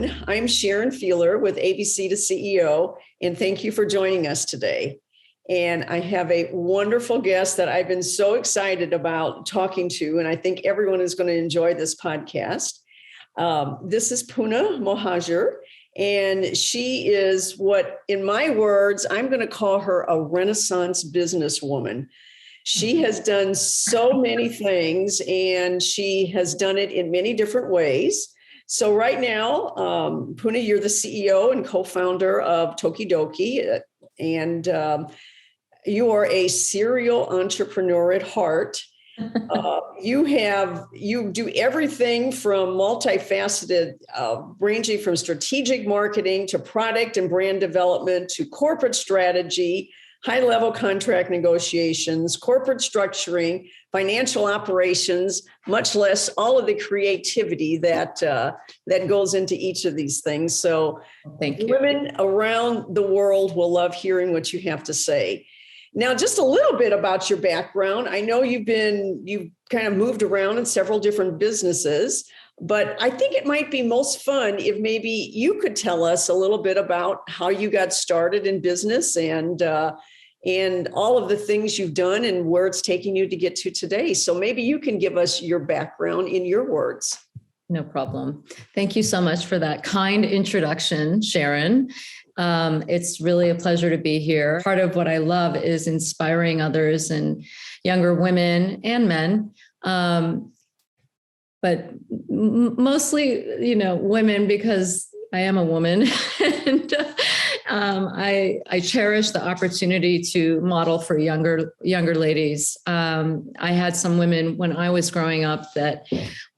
everyone. I'm Sharon Feeler with ABC to CEO, and thank you for joining us today. And I have a wonderful guest that I've been so excited about talking to, and I think everyone is going to enjoy this podcast. This is Pooneh Mohajer, and she is what, in my words, I'm going to call her a Renaissance businesswoman. She has done so many things, and she has done it in many different ways. So right now, Pooneh, you're the CEO and co-founder of Tokidoki, and you are a serial entrepreneur at heart. You do everything from multifaceted, ranging from strategic marketing to product and brand development to corporate strategy, high-level contract negotiations, corporate structuring, financial operations, much less all of the creativity that goes into each of these things. So thank you. Women around the world will love hearing what you have to say. Now, just a little bit about your background. I know you've kind of moved around in several different businesses, but I think it might be most fun if maybe you could tell us a little bit about how you got started in business and all of the things you've done and where it's taking you to get to today. So maybe you can give us your background in your words. No problem. Thank you so much for that kind introduction, Sharon. It's really a pleasure to be here. Part of what I love is inspiring others and younger women and men, but mostly, women, because I am a woman, and I cherish the opportunity to model for younger ladies. I had some women when I was growing up that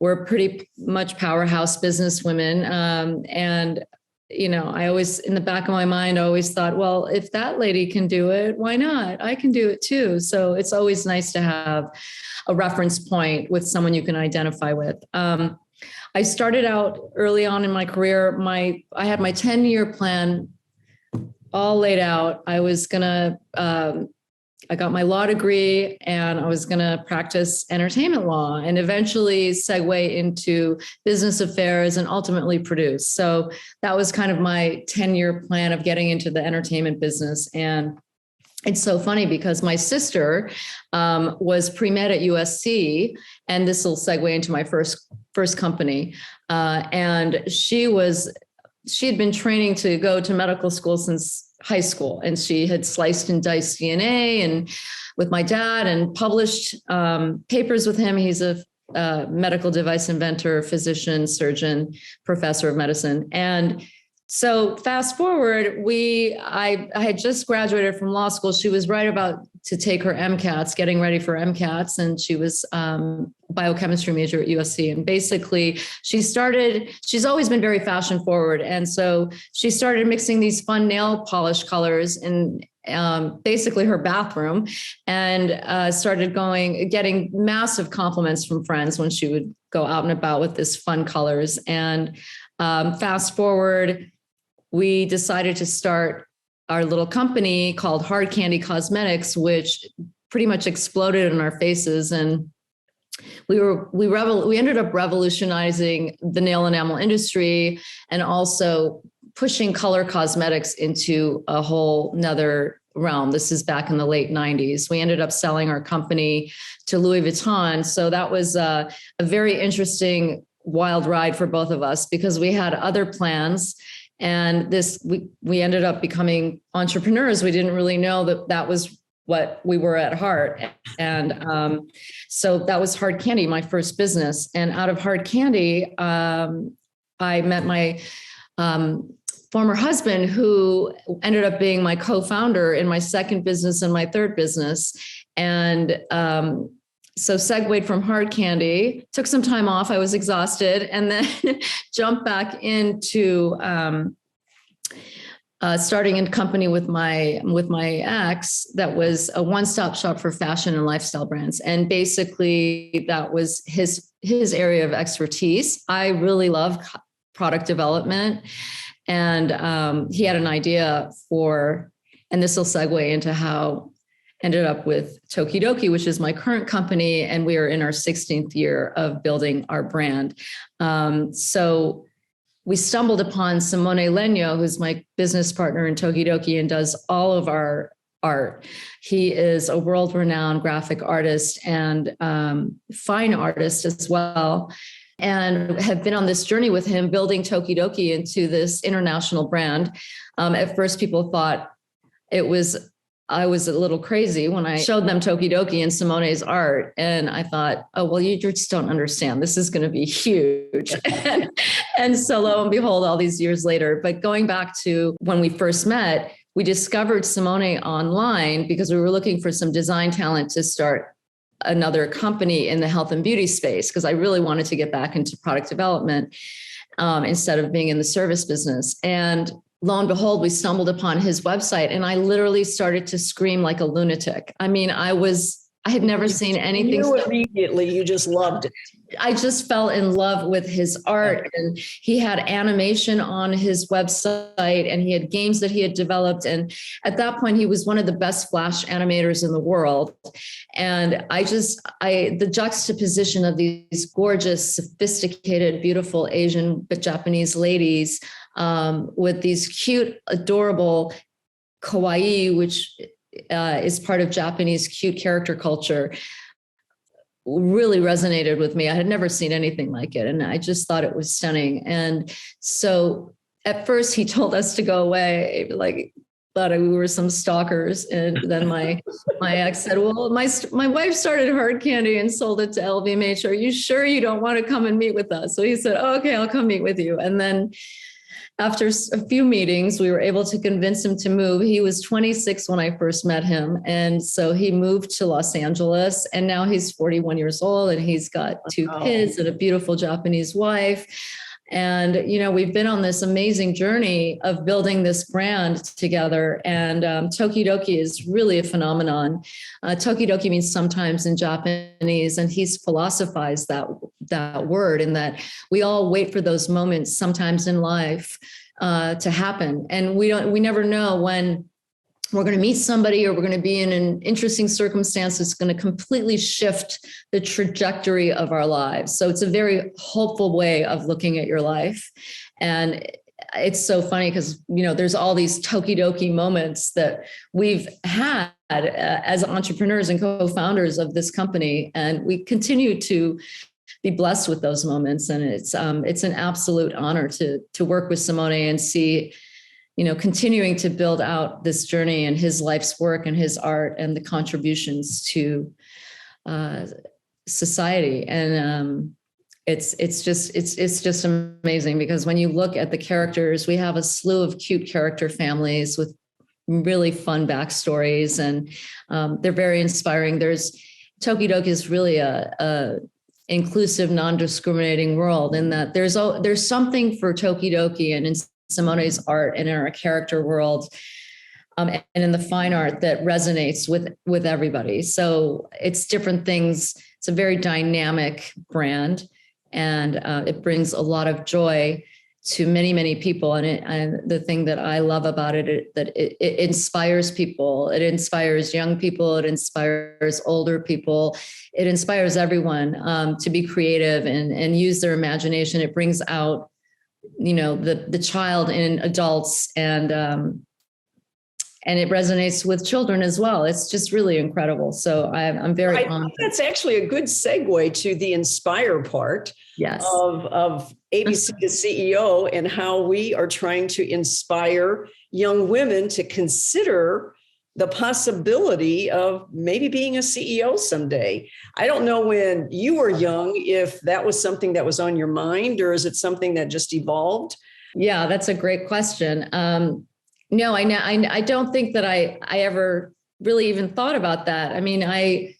were pretty much powerhouse business women, and I always, in the back of my mind, I always thought, well, if that lady can do it, why not? I can do it too. So it's always nice to have a reference point with someone you can identify with. I started out early on in my career. I had my 10-year plan all laid out. I got my law degree, and I was going to practice entertainment law and eventually segue into business affairs and ultimately produce. So that was kind of my 10-year plan of getting into the entertainment business. And it's so funny because my sister was pre-med at USC, and this will segue into my first company. And she had been training to go to medical school since high school, and she had sliced and diced DNA and with my dad and published papers with him. He's a medical device inventor, physician, surgeon, professor of medicine. And so fast forward, I had just graduated from law school. She was right about to take her MCATs, getting ready for MCATs. And she was biochemistry major at USC. And basically she's always been very fashion forward. And so she started mixing these fun nail polish colors in basically her bathroom, and started getting massive compliments from friends when she would go out and about with this fun colors. And fast forward, we decided to start our little company called Hard Candy Cosmetics, which pretty much exploded in our faces. And we ended up revolutionizing the nail enamel industry and also pushing color cosmetics into a whole nother realm. This is back in the late 90s. We ended up selling our company to Louis Vuitton. So that was a very interesting, wild ride for both of us because we had other plans. And we ended up becoming entrepreneurs. We didn't really know that was what we were at heart. And so that was Hard Candy, my first business. And out of Hard Candy, I met my former husband, who ended up being my co-founder in my second business and my third business. And so segued from Hard Candy, took some time off. I was exhausted, and then jumped back into starting a company with my ex that was a one-stop shop for fashion and lifestyle brands. And basically that was his area of expertise. I really love product development. And he had an idea and this will segue into how ended up with Tokidoki, which is my current company, and we are in our 16th year of building our brand. So we stumbled upon Simone Legno, who's my business partner in Tokidoki and does all of our art. He is a world-renowned graphic artist and fine artist as well, and have been on this journey with him, building Tokidoki into this international brand. At first, people thought I was a little crazy when I showed them Tokidoki and Simone's art. And I thought, oh, well, you just don't understand. This is going to be huge. And so lo and behold, all these years later, but going back to when we first met, we discovered Simone online because we were looking for some design talent to start another company in the health and beauty space, because I really wanted to get back into product development instead of being in the service business. And lo and behold, we stumbled upon his website and I literally started to scream like a lunatic. I mean, I had never seen anything. Immediately, you just loved it. I just fell in love with his art, and he had animation on his website and he had games that he had developed. And at that point, he was one of the best Flash animators in the world. And the juxtaposition of these gorgeous, sophisticated, beautiful Asian but Japanese ladies with these cute, adorable kawaii, which is part of Japanese cute character culture, really resonated with me. I had never seen anything like it. And I just thought it was stunning. And so at first he told us to go away, like thought we were some stalkers. And then my ex said, well, my wife started hard candy and sold it to LVMH. Are you sure you don't want to come and meet with us? So he said, oh, okay, I'll come meet with you. And then after a few meetings, we were able to convince him to move. He was 26 when I first met him. And so he moved to Los Angeles, and now he's 41 years old and he's got two kids and a beautiful Japanese wife. And, we've been on this amazing journey of building this brand together. And Tokidoki is really a phenomenon. Tokidoki means sometimes in Japanese, and he's philosophized that word, in that we all wait for those moments sometimes in life to happen. And we never know when we're going to meet somebody or we're going to be in an interesting circumstance that's going to completely shift the trajectory of our lives. So it's a very hopeful way of looking at your life. And it's so funny because, there's all these Tokidoki moments that we've had as entrepreneurs and co-founders of this company. And we continue to be blessed with those moments. And it's an absolute honor to work with Simone and see, continuing to build out this journey and his life's work and his art and the contributions to society. And it's just amazing, because when you look at the characters, we have a slew of cute character families with really fun backstories, and they're very inspiring. Tokidoki is really a inclusive, non-discriminating world, in that there's something for Tokidoki and in Simone's art and in our character world, and in the fine art that resonates with everybody. So it's different things. It's a very dynamic brand, and it brings a lot of joy to many, many people. And the thing that I love about it, that it inspires people. It inspires young people. It inspires older people. It inspires everyone to be creative and use their imagination. It brings out the child in adults, and it resonates with children as well. It's just really incredible. So I'm very honored. That's actually a good segue to the inspire part. Yes. of ABC to CEO, and how we are trying to inspire young women to consider the possibility of maybe being a CEO someday. I don't know, when you were young, if that was something that was on your mind, or is it something that just evolved? Yeah, that's a great question. No, I don't think that I ever really even thought about that. I mean,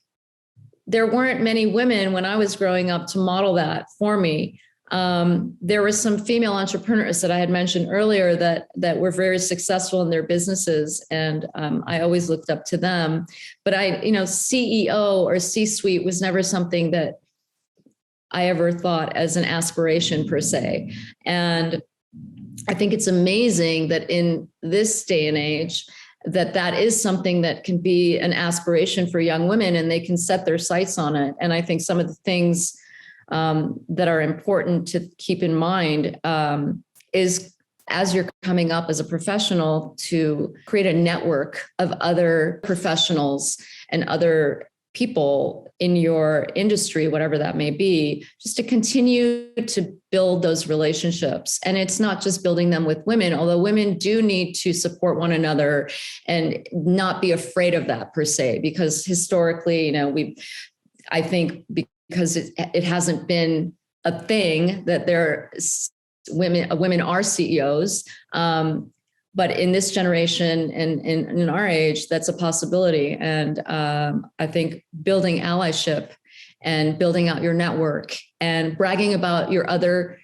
there weren't many women when I was growing up to model that for me. There were some female entrepreneurs that I had mentioned earlier that were very successful in their businesses, and I always looked up to them. But CEO or C-suite was never something that I ever thought as an aspiration per se. And I think it's amazing that in this day and age, that is something that can be an aspiration for young women, and they can set their sights on it. And I think some of the things that are important to keep in mind is, as you're coming up as a professional, to create a network of other professionals and other people in your industry, whatever that may be, just to continue to build those relationships. And it's not just building them with women, although women do need to support one another and not be afraid of that per se, because historically, I think because it hasn't been a thing that women are CEOs. But in this generation and in our age, that's a possibility. And I think building allyship and building out your network and bragging about your other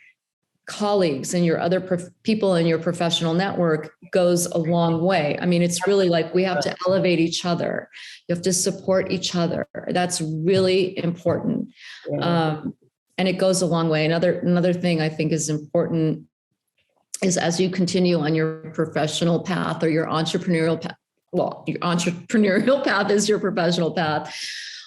colleagues and your other people in your professional network goes a long way. I mean, it's really like we have to elevate each other. You have to support each other. That's really important. Yeah. And it goes a long way. Another thing I think is important is, as you continue on your professional path or your entrepreneurial path, your entrepreneurial path is your professional path,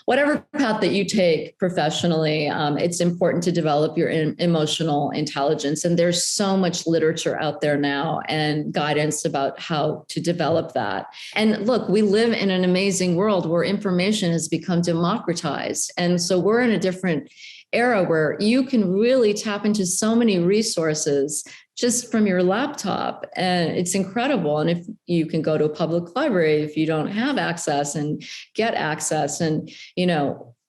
whatever path that you take professionally, it's important to develop your emotional intelligence. And there's so much literature out there now and guidance about how to develop that. And look, we live in an amazing world where information has become democratized. And so we're in a different era where you can really tap into so many resources just from your laptop. And it's incredible. And if you can go to a public library, if you don't have access, and get access, and,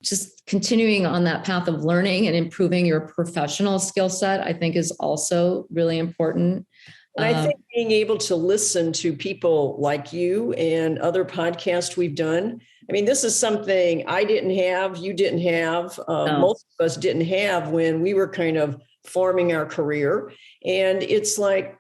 just continuing on that path of learning and improving your professional skill set, I think is also really important. And I think being able to listen to people like you and other podcasts we've done, I mean, this is something I didn't have, you didn't have, no. Most of us didn't have when we were kind of forming our career. And it's like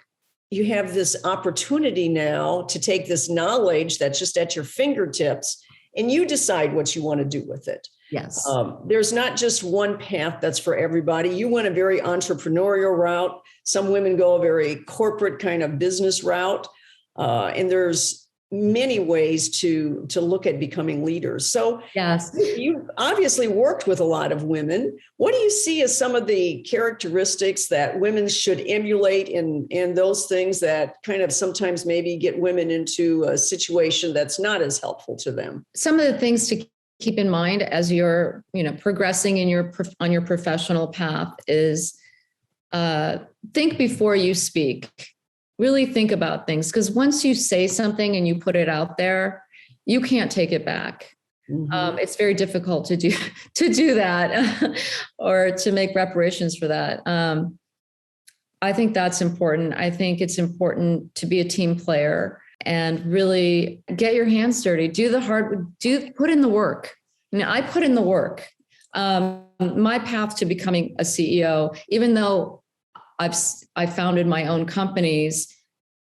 you have this opportunity now to take this knowledge that's just at your fingertips and you decide what you want to do with it. Yes. There's not just one path that's for everybody. You went a very entrepreneurial route. Some women go a very corporate kind of business route. And there's many ways to look at becoming leaders. So yes, you obviously worked with a lot of women. What do you see as some of the characteristics that women should emulate in those things that kind of sometimes maybe get women into a situation that's not as helpful to them? Some of the things to keep in mind as you're, progressing on your professional path is think before you speak. Really think about things, because once you say something and you put it out there, you can't take it back. Mm-hmm. It's very difficult to do that or to make reparations for that. I think that's important. I think it's important to be a team player and really get your hands dirty. Put in the work. I put in the work. My path to becoming a CEO, even though I founded my own companies,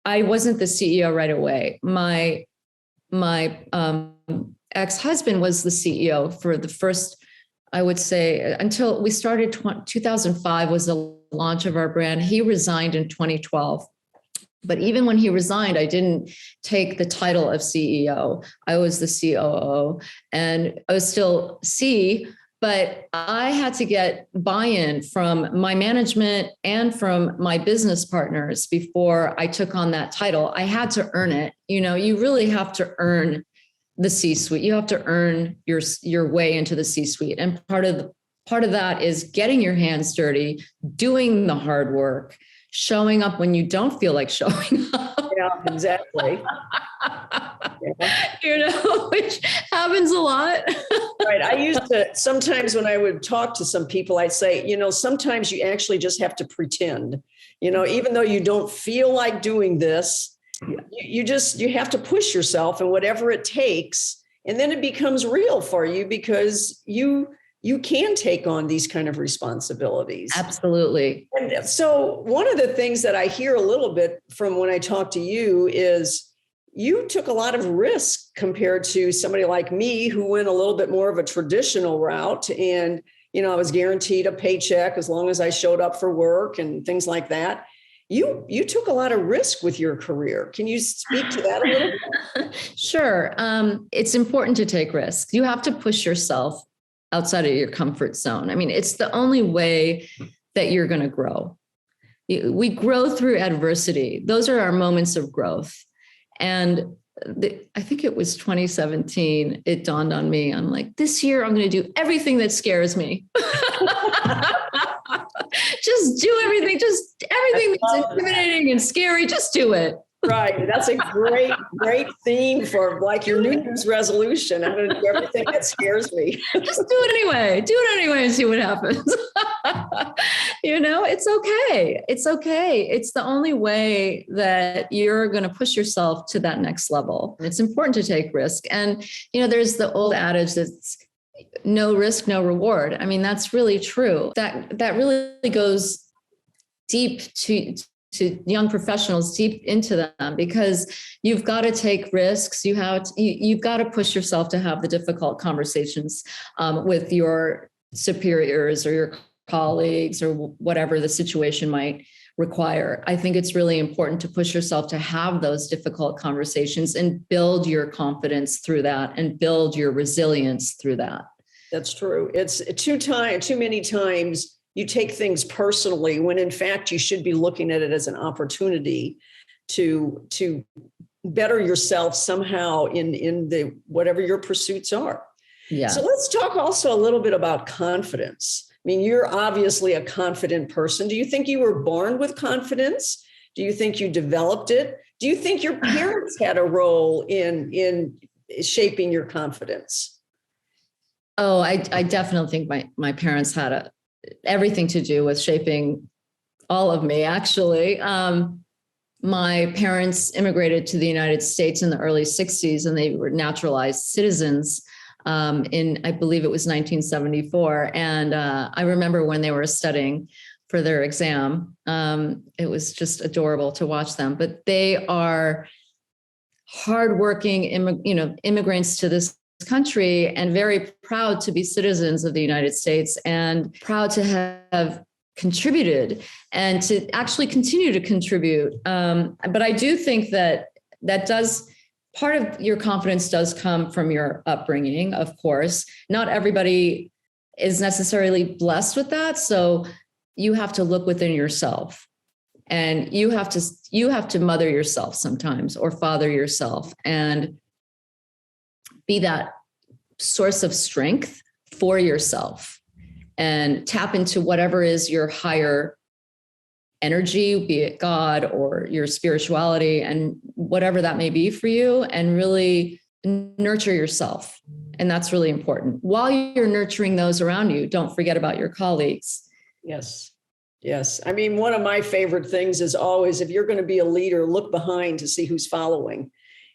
I wasn't the CEO right away. My ex-husband was the CEO for the first, I would say, until we started 2005 was the launch of our brand. He resigned in 2012. But even when he resigned, I didn't take the title of CEO. I was the COO, and I was still C. But I had to get buy-in from my management and from my business partners before I took on that title. I had to earn it. You really have to earn the C-suite. You have to earn your way into the C-suite. And part of that is getting your hands dirty, doing the hard work, showing up when you don't feel like showing up. Yeah, exactly. Which happens a lot. Right. I used to, sometimes when I would talk to some people, I'd say, sometimes you actually just have to pretend, even though you don't feel like doing this, you have to push yourself and whatever it takes. And then it becomes real for you because you can take on these kind of responsibilities. Absolutely. And so one of the things that I hear a little bit from when I talk to you is you took a lot of risk compared to somebody like me who went a little bit more of a traditional route. And, I was guaranteed a paycheck as long as I showed up for work and things like that. You took a lot of risk with your career. Can you speak to that a little bit? Sure. It's important to take risks. You have to push yourself outside of your comfort zone. I mean, it's the only way that you're going to grow. We grow through adversity. Those are our moments of growth. And I think it was 2017, it dawned on me. I'm like, this year, I'm going to do everything that scares me. Just do everything, that's intimidating and scary. Just do it. Right. That's a great theme for like your New Year's resolution. I'm going to do everything that scares me. Just do it anyway. Do it anyway and see what happens. It's okay. It's okay. It's the only way that you're going to push yourself to that next level. It's important to take risk. And, there's the old adage that's no risk, no reward. I mean, that's really true. That really goes deep to young professionals, deep into them, because you've got to take risks. You've got to push yourself to have the difficult conversations with your superiors or your colleagues or whatever the situation might require. I think it's really important to push yourself to have those difficult conversations and build your confidence through that and build your resilience through that. That's true. It's too many times you take things personally when in fact you should be looking at it as an opportunity to better yourself somehow in the whatever your pursuits are. Yeah. So let's talk also a little bit about confidence. I mean, you're obviously a confident person. Do you think you were born with confidence? Do you think you developed it? Do you think your parents had a role in shaping your confidence? Oh, I definitely think my parents had everything to do with shaping all of me, actually. My parents immigrated to the United States in the early 60s, and they were naturalized citizens in, I believe it was 1974. And I remember when they were studying for their exam, it was just adorable to watch them. But they are hardworking, immigrants to this country and very proud to be citizens of the United States and proud to have contributed and to actually continue to contribute. But I do think that part of your confidence does come from your upbringing, of course. Not everybody is necessarily blessed with that. So you have to look within yourself, and you have to mother yourself sometimes or father yourself and be that source of strength for yourself and tap into whatever is your higher energy, be it God or your spirituality and whatever that may be for you, and really nurture yourself. And that's really important. While you're nurturing those around you, don't forget about your colleagues. Yes. Yes. I mean, one of my favorite things is always, if you're going to be a leader, look behind to see who's following.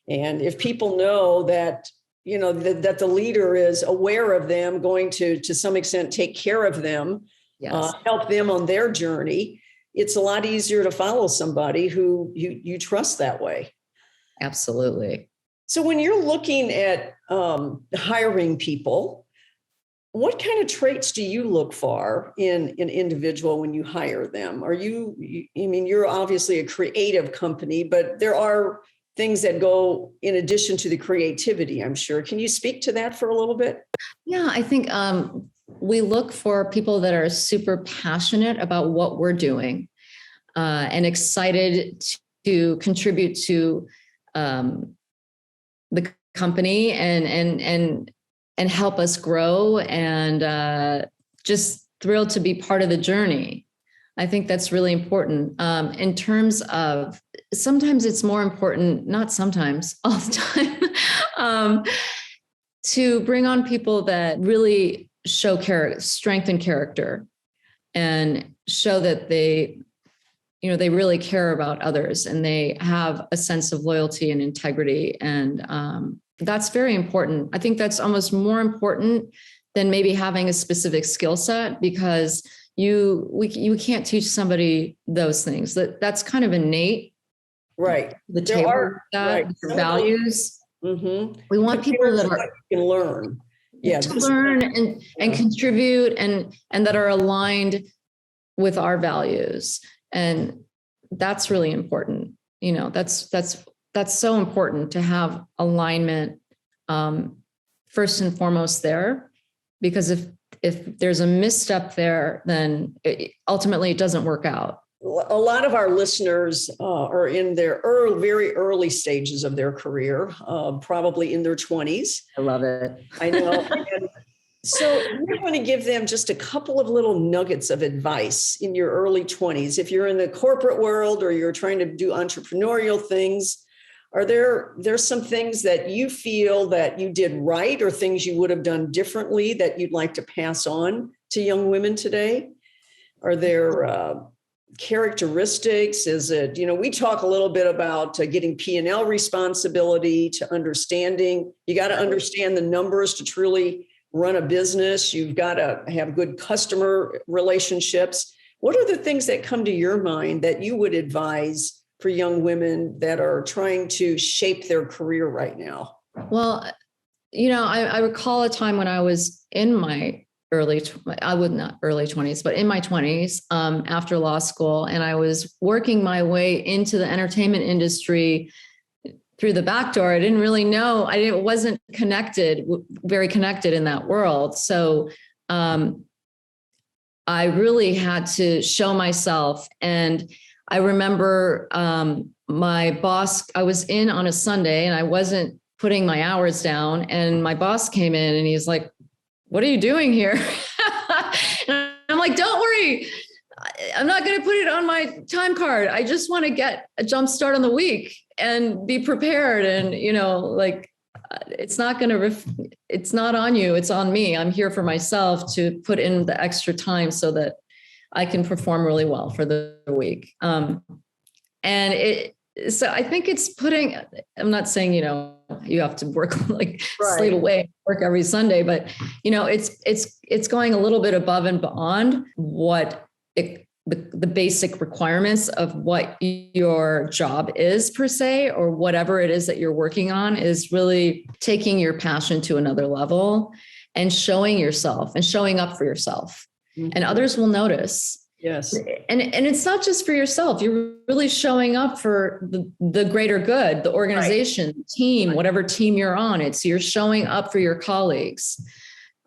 And if people know that, that the leader is aware of them, going to some extent take care of them, yes. Help them on their journey, it's a lot easier to follow somebody who you trust that way. Absolutely. So when you're looking at hiring people, what kind of traits do you look for in an individual when you hire them? You're obviously a creative company, but there are things that go in addition to the creativity, I'm sure. Can you speak to that for a little bit? Yeah, I think we look for people that are super passionate about what we're doing and excited to contribute to the company and help us grow, and just thrilled to be part of the journey. I think that's really important. In terms of, sometimes it's more important, not sometimes, all the time, to bring on people that really show strength and character and show that they really care about others and they have a sense of loyalty and integrity. And that's very important. I think that's almost more important than maybe having a specific skill set, because you can't teach somebody those things. That's kind of innate. Right. The table, right. Your values. Mm-hmm. We want people that can learn. Yeah, to learn and contribute and that are aligned with our values. And that's really important. That's so important to have alignment first and foremost there, because if there's a misstep there, then ultimately it doesn't work out. a lot of our listeners are in their very early stages of their career, probably in their 20s. I love it. I know. And so we want to give them just a couple of little nuggets of advice in your early 20s. If you're in the corporate world or you're trying to do entrepreneurial things, are there's some things that you feel that you did right or things you would have done differently that you'd like to pass on to young women today? Are there characteristics? Is it, we talk a little bit about getting P&L responsibility to understanding. You got to understand the numbers to truly run a business. You've got to have good customer relationships. What are the things that come to your mind that you would advise for young women that are trying to shape their career right now? Well, I recall a time when I was in my not early 20s, but in my 20s, after law school, and I was working my way into the entertainment industry through the back door. I didn't really know. Wasn't very connected in that world. So I really had to show myself. And I remember my boss, I was in on a Sunday and I wasn't putting my hours down. And my boss came in and he's like, "What are you doing here?" And I'm like, "Don't worry. I'm not going to put it on my time card. I just want to get a jump start on the week and be prepared." And, it's not going to, it's not on you. It's on me. I'm here for myself to put in the extra time so that I can perform really well for the week. So I think it's I'm not saying, you have to work slave away, work every Sunday, but it's going a little bit above and beyond what the basic requirements of what your job is per se, or whatever it is that you're working on, is really taking your passion to another level and showing yourself and showing up for yourself. Mm-hmm. And others will notice. Yes. And it's not just for yourself. You're really showing up for the greater good, the organization, the team, whatever team you're on. You're showing up for your colleagues.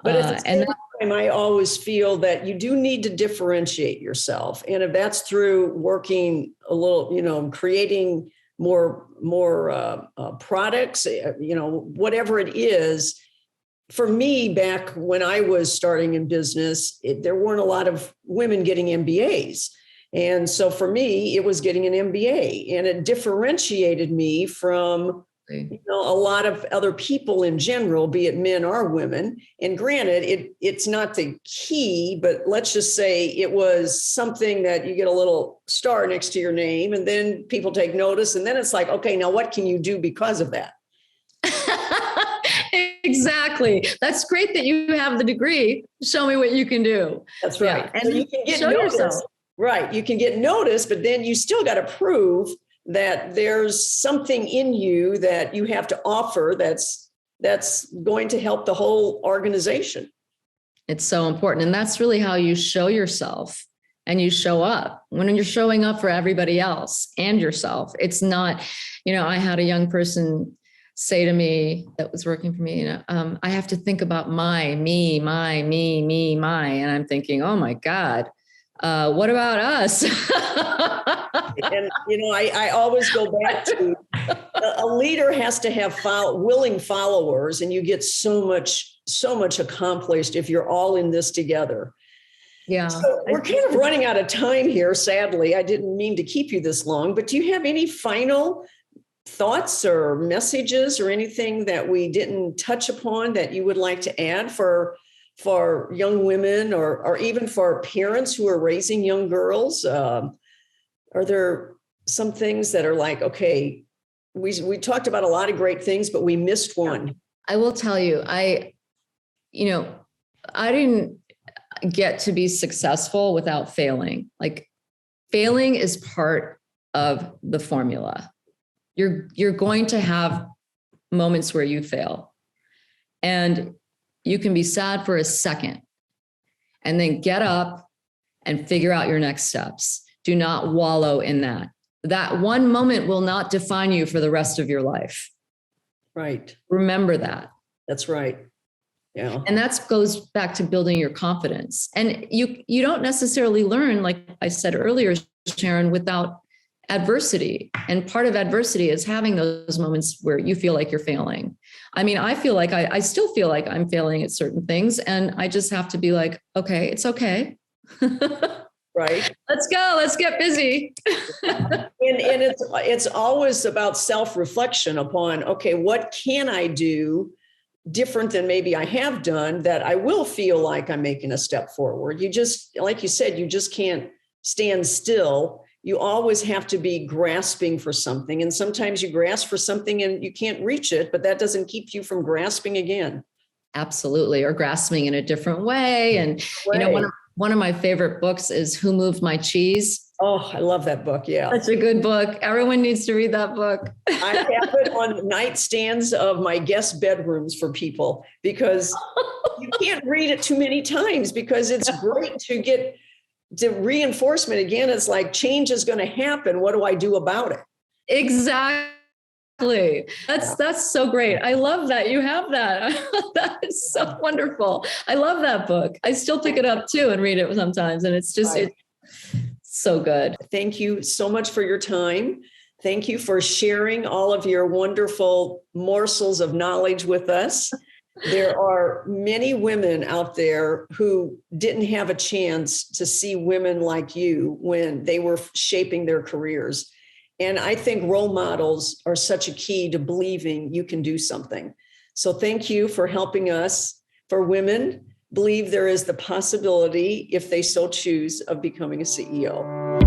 But at the same time, I always feel that you do need to differentiate yourself. And if that's through working a little, creating more products, whatever it is. For me, back when I was starting in business, there weren't a lot of women getting MBAs. And so for me, it was getting an MBA, and it differentiated me from a lot of other people in general, be it men or women. And granted, it's not the key, but let's just say it was something that you get a little star next to your name, and then people take notice. And then it's like, okay, now what can you do because of that? Exactly. That's great that you have the degree. Show me what you can do. That's right. Yeah. And so you can get show yourself. Right. You can get noticed, but then you still got to prove that there's something in you that you have to offer that's going to help the whole organization. It's so important. And that's really how you show yourself and you show up. When you're showing up for everybody else and yourself, it's not, I had a young person say to me that was working for me, I have to think about me, and I'm thinking, oh my God, what about us? And, I always go back to a leader has to have willing followers, and you get so much accomplished if you're all in this together. Yeah. So we're kind of running out of time here. Sadly, I didn't mean to keep you this long, but do you have any final thoughts or messages or anything that we didn't touch upon that you would like to add for young women or even for parents who are raising young girls? Are there some things that are like, okay, we talked about a lot of great things, but we missed one? I will tell you, I didn't get to be successful without failing. Like, failing is part of the formula. You're going to have moments where you fail, and you can be sad for a second and then get up and figure out your next steps. Do not wallow in that. That one moment will not define you for the rest of your life. Right. Remember that. That's right. Yeah. And that goes back to building your confidence. And you don't necessarily learn, like I said earlier, Sharon, without adversity. And part of adversity is having those moments where you feel like you're failing. I mean, I feel like I still feel like I'm failing at certain things. And I just have to be like, okay, it's okay. Right. Let's go. Let's get busy. And it's always about self-reflection upon, okay, what can I do different than maybe I have done that I will feel like I'm making a step forward? You just, like you said, you just can't stand still. You always have to be grasping for something. And sometimes you grasp for something and you can't reach it, but that doesn't keep you from grasping again. Absolutely. Or grasping in a different way. And, you know, one of my favorite books is Who Moved My Cheese? Oh, I love that book. Yeah. Such a good book. Everyone needs to read that book. I have it on nightstands of my guest bedrooms for people, because you can't read it too many times, because it's great to get the reinforcement. Again, it's like change is going to happen. What do I do about it? Exactly. That's so great. I love that you have that. That is so wonderful. I love that book. I still pick it up too and read it sometimes. And it's just, it's so good. Thank you so much for your time. Thank you for sharing all of your wonderful morsels of knowledge with us. There are many women out there who didn't have a chance to see women like you when they were shaping their careers. And I think role models are such a key to believing you can do something. So thank you for helping us, for women, believe there is the possibility, if they so choose, of becoming a CEO.